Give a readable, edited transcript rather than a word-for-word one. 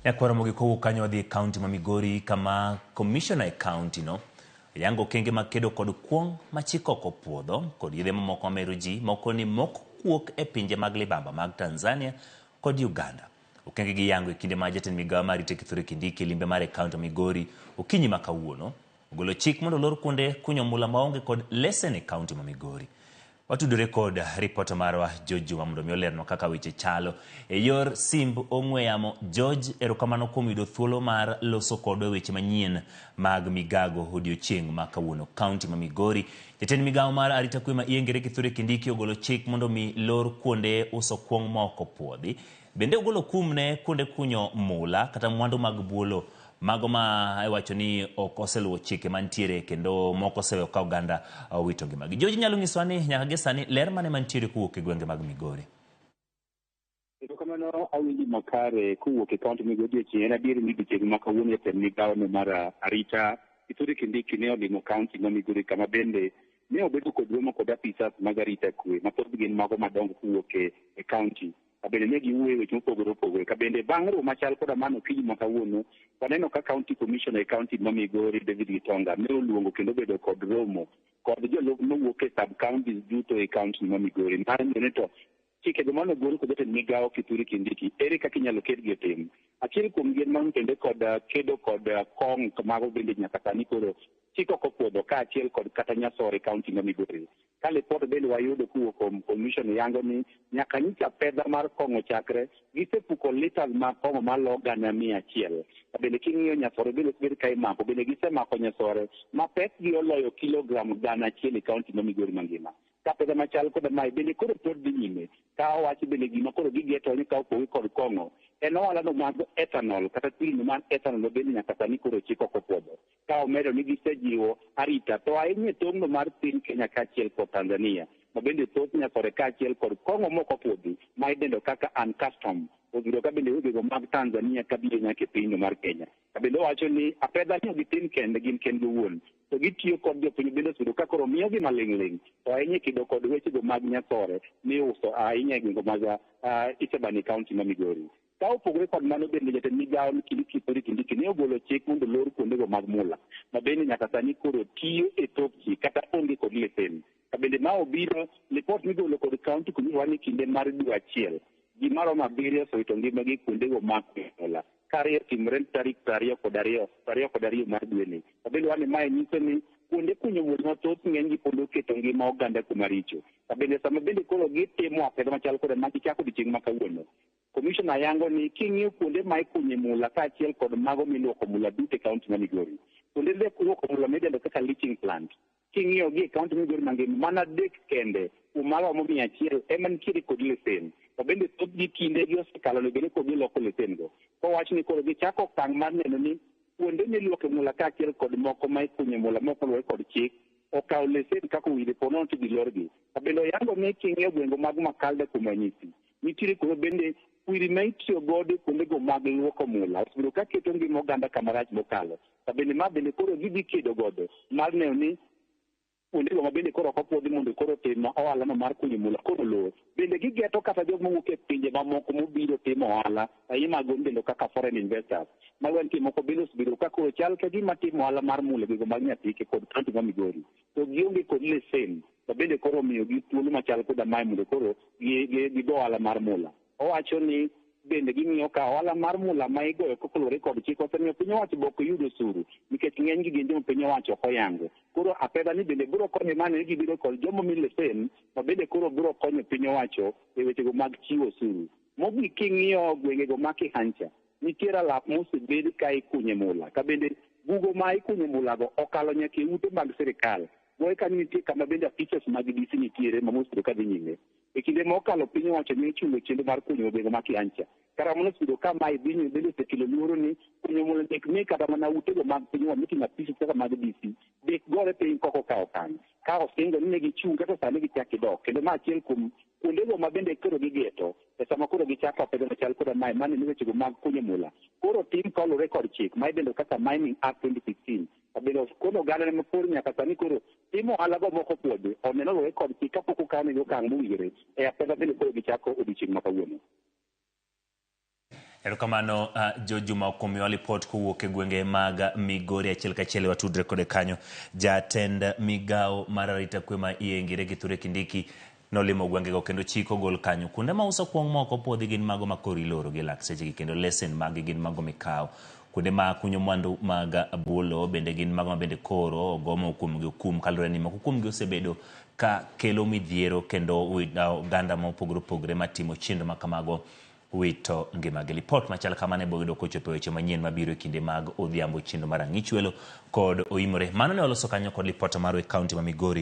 Ecco Ramogi kowuok kanyo wadhi e kaunti ma Migori kama commissioner e kaunti no yango okenge mag kedo kod kuong' ma chik ok opuodho kod yedhe mamoko mamero ji moko ni mok kuok e pinje mag libamba mag Tanzania kod Uganda. Okenge gi yango e kinde ma jatend migawo mar rito Kithure Kindiki limbe mar e kaunti ma Migori okinyi ma kawuono ogolo chik mondo olor kuonde kunyo mula maonge kod lesen e kaunti ma Migori. Watudore kod ripota marwa George Juma mondo mi olerno kaka weche chalo e yor simb ong'we yamo. George, erokamano kuom yudo thuolo mar loso kodwa weche manyien mag migago odiochieng' ma kawuono. Kaunti ma Migori, jatend migawo mar arita kwe ma iengere Kithure Kindiki ogolo chik mondo mi lor kuonde uso kuong' ma ok opuodhi. Bende ogolo kum ne kuonde kunyo mula kata mwandu mag buolo mago ma iwacho ni ok oseluwo chike mantiere kendo moko oseweyo ka oganda wito ngimagi. George, nyalo nyisowa ni nyaka gi sani ler mane mantiere kowuok e gwenge mag Migori? Erokamano awinji makare kowuok e kaunti Migori en adier ni odiochieng' ma kawuono jatend migawo mar arita Kithure Kindiki ne olimo kaunti ma Migori kama bende ne obedo kod romo kod afisas mag arita kwe mathoth gin mago madongo kowuok e kaunti. Kabende ne giwuoyo weche mopogore opogore. Kabende bang' romo machal koda mano okinyi ma kawuono waneno ka kaunti commissioner e kaunti ma Migori David Gitonga ne oluongo kendo bedo kod romo kod jolub mowuok e sub counties duto e kaunti ma Migori. Mar ng'eyo to chikego mane ogol kod jatend migawo Kithure Kindiki ere kaka inyalo kedgi e tim. Achiel kuom gin man kende kod kedo kod kong' mago bende nyaka sani koro chik ok opuodho kaachiel kod kata nyasore e kaunti ma Migori. Ka lipot bende wayudo kowuok kuom commission yango ni nyaka nyicha pedha mar kong'o chakre gisepuko litas mag kong'o malo gana 100. Bende king'iyo nyasore bende bedo ka imako bende gisemako nyasore ma pekgi oloyo kilogram gana 1 e kaunti ma Migori mangima. Ka pedha machal kod mae bende koro pod dhi nyime ka owachi bende gima koro gigeto ni ka opogi kod kong'o en ohala no mag ethanol kata pilno mar ethanol bende nyaka sani koro chik ok opuodho ka omedo ni gisejiwo arita to ahinya e tong'no mar piny Kenya kaachiel kod Tanzania ma bende thoth nyasore kaachiel kod kong'o mok opuodhi ma idendo kaka uncustom obiro ka bende wegego mag Tanzania kabiro nyaka e pinyno mar Kenya. Kabende owacho ni apedha ni gitin kende gin kendgi owuon to gitiyo kod jopiny bende osebedo ka koro miyogi maling'ling' to ahinya kido kod wechego mag nyasore miuso ahinya e gwenge mag Isebani kaunti ma Migori. Ka opogore kod mano bende jatend migawo Kithure Kindiki ne ogolo chik mondo lor kuondego mag mula ma bende nyaka sani koro tiyo e tok ji kata onge kod lesen. Kabende ma obiro lipot migolo kod kaunti kumani kinde mar dwe achiel ji maromo 7 osewito ngimagi kuondego mag mula kariyo timore tarik 22 mar dweni. Kabende wani mae nyiso ni kuonde kunyo mula mathoth ng'eny gi pod oketo ngima oganda kuma richo. Kabende sama bende koro gitimo apedha machal kod ma gichako odiochieng' ma kawuono komishona yango ni king'iyo kuonde ma ikunye mula kaachiel kod mago miluoko mula duto e kaunti ma Migori kuonde luoko mula midendo kaka leaching plant king'iyo gi e kaunti ma Migori mangima mana 3 kende maromo 100 ema nitiere kod lesen. To bende thoth gi kinde gi osekalo ne bende kod giloko lesen go. Kowach ni koro gichako okang' mar neno ni kuonde miluoke mula kaachiel kod moko ma ikunye mula moko luwore kod chik okawo lesen kaka owinjo po nono to gilorgi. To bende oyango ni king'iyo gwenge mag Makalda kuom ranyisi nitiere koro bende kwiri ma itiyo godo kuondego mag luoko mula osebedo ka keto ngima oganda kama rach mokalo. To bende ma bende koro gidhi kedo godo mar neno ni kuondego ma bende koro ok opuodhi mondo koro tim ohalano mar kunyo mula koro lor. Bende gigeto kata jok mawuok e pinje mamoko mobiro timo ohala ahinya mago bende kaka foreign investors malwan timo moko bende osebedo ka koro chal ka gima timo ohala mar mula gigo mag Nyatike kod kaunti ma Migori to gionge kod lesen. To bende koro omiyo gi thuolo machal koda mae mondo koro gigo ohala mar mula. Owacho ni bende ging'iyo ka ohala mar mula ma igoyo kokolore kod chik osemiyo piny owacho be ok yudo osuru nikech ng'eny gi gin joma piny owacho ok oyango. Koro apedha ni bende biro konyo mane ni gibiro kod jomo mi lesen ma bende koro biro konyo piny owacho e wechego mag chiwo osuru. Mogik king'iyo gwengego ma Kihancha nitiere alap mosebed ka ikunye mula ka bende bugo ma ikunye mulago okalo nyaka e ute mag sirikal. Goe ka nitie kama bende apisas mag DC nitiere ma mosebedo ka dhi nyime. E kinde mokalo piny owacho ne chulo chenro mar kunyo gwenge ma Kihancha. Kara mono osebedo ka mae dhi nyime bende osekelo luoro ni kunyo mula nek ne kata mana utego mag piny owacho miting'o apisas kaka mag DC dek gore piny koko kawo kanyo. Ka osingo ni ne gichung' kata sani gichak gidok kendo ma achiel kuom kuondego ma bende koro gigeto e sama koro gichako apedha machal koda mae mane ni wechego mag kunyo mula koro tim kolore kod chik ma idendo kaka Mining Act 2016. Bende kono oganda ne mapor nyaka sani koro timo ohalago moko puodho onenore kod chik kapok okawne gi okang' mowinjore e apedha bende koro gichako odiochieng' ma kawuono. Erokamano Jojuma okomiwa lipot kowuok e gwenge mag Migori achiel kachiel watudre kode kanyo. Jatend migao mar arita kwe ma iengire Kithure Kindiki nolimo gwengego kendo Chik ogol kanyo. Kuonde ma uso kuong moko podhi gin mago ma koro iloro gi lak sechegi kendo lesen mag gin mago mikao. Kuonde ma kunyo mwandu mag abulo bende gin mago ma bende koro ogomo kuomgi okum kalore ni moko kuomgi osebedo ka kelo midhiero kendo oganda ma opogore opogore matimo chenro ma kamago wito ngimagi. Lipot machal kamane boyudo kochopo weche manyien mabiro e kinde mag odhiambo, chenro mar ang'ich welo kod oimore. Mano ne oloso kanyo kod lipot mar kaunti ma Migori.